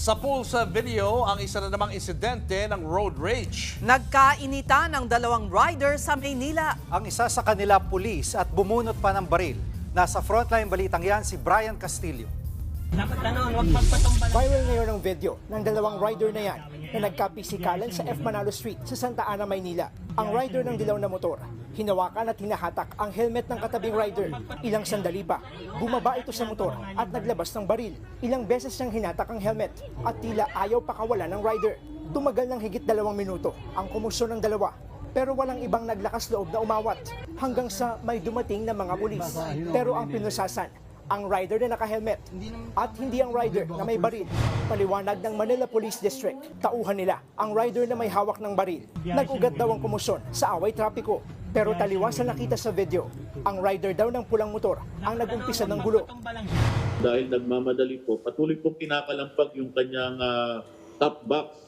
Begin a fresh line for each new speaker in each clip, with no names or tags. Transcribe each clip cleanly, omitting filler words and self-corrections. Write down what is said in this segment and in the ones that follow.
Sa pulsa video, ang isa na namang insidente ng road rage.
Nagkainitan ng dalawang rider sa Maynila.
Ang isa sa kanila pulis at bumunot pa ng baril. Nasa frontline balitang yan si Brian Castillo.
Viral ngayon ang video ng dalawang rider na yan na nagkapisikalan sa F. Manalo Street sa Santa Ana, Maynila. Ang rider ng dilaw na motor, hinawakan at hinahatak ang helmet ng katabing rider. Ilang sandali pa, bumaba ito sa motor at naglabas ng baril. Ilang beses niyang hinatak ang helmet at tila ayaw pakawalan ng rider. Tumagal ng higit 2 minuto ang kumusyon ng dalawa. Pero walang ibang naglakas loob na umawat hanggang sa may dumating na mga pulis. Pero ang pinusasan, ang rider na naka-helmet at hindi ang rider na may baril. Paliwanag ng Manila Police District, tauhan nila ang rider na may hawak ng baril. Nag-ugat daw ang kumusyon sa away trapiko. Pero taliwas sa nakita sa video, ang rider daw ng pulang motor ang nag-umpisa ng gulo.
Dahil nagmamadali po, patuloy po kinakalampag yung kanyang top box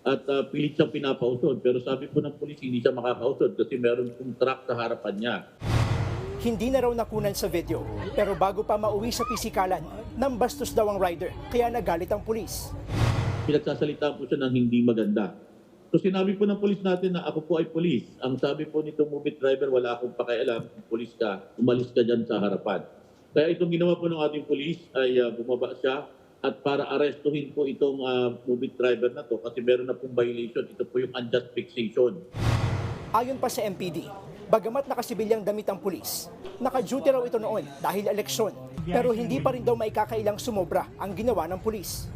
at pilit siyang pinapausod. Pero sabi po ng pulis, hindi siya makakausod kasi meron pong truck sa harapan niya.
Hindi na raw nakunan sa video, pero bago pa mauwi sa pisikalan, nambastos daw ang rider, kaya nagalit ang pulis.
Pinagsasalita po siya ng hindi maganda. So sinabi po ng pulis natin na ako po ay pulis. Ang sabi po nitong movie driver, wala akong pakialam, pulis ka, umalis ka dyan sa harapan. Kaya itong ginawa po ng ating pulis ay bumaba siya at para arestuhin po itong movie driver na to kasi meron na pong violation. Ito po yung unjust fixation.
Ayon pa sa MPD, bagamat nakasibilyang damit ang pulis, naka-duty raw ito noon dahil eleksyon, pero hindi pa rin daw maikakailang sumobra ang ginawa ng pulis.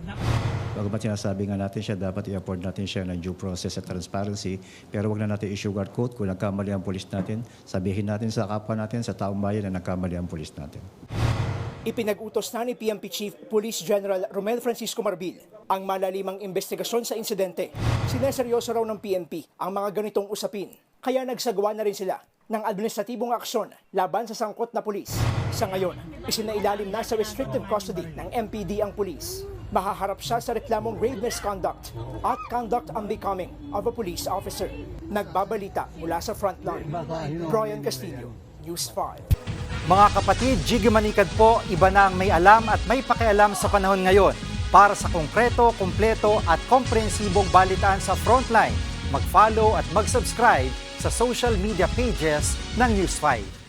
Bagamat sinasabi nga natin siya, dapat i-afford natin siya ng due process at transparency, pero wag na natin i-sugar coat kung nagkamali ang pulis natin, sabihin natin sa kapwa natin, sa taong bayan na nagkamali ang pulis natin.
Ipinag-utos na ni PNP Chief Police General Romel Francisco Marbil ang malalimang investigasyon sa insidente. Sineseryoso raw ng PNP ang mga ganitong usapin, kaya nagsagawa na rin sila ng administratibong aksyon laban sa sangkot na pulis. Sa ngayon, isinailalim na sa restrictive custody ng MPD ang pulis. Mahaharap siya sa reklamong grave misconduct at conduct unbecoming of a police officer. Nagbabalita mula sa frontline. Brian Castillo, News 5.
Mga kapatid, Jiggy Manikad po, iba na ang may alam at may pakialam sa panahon ngayon. Para sa konkreto, kumpleto at komprehensibong balitaan sa Frontline, mag-follow at mag-subscribe sa social media pages ng News 5.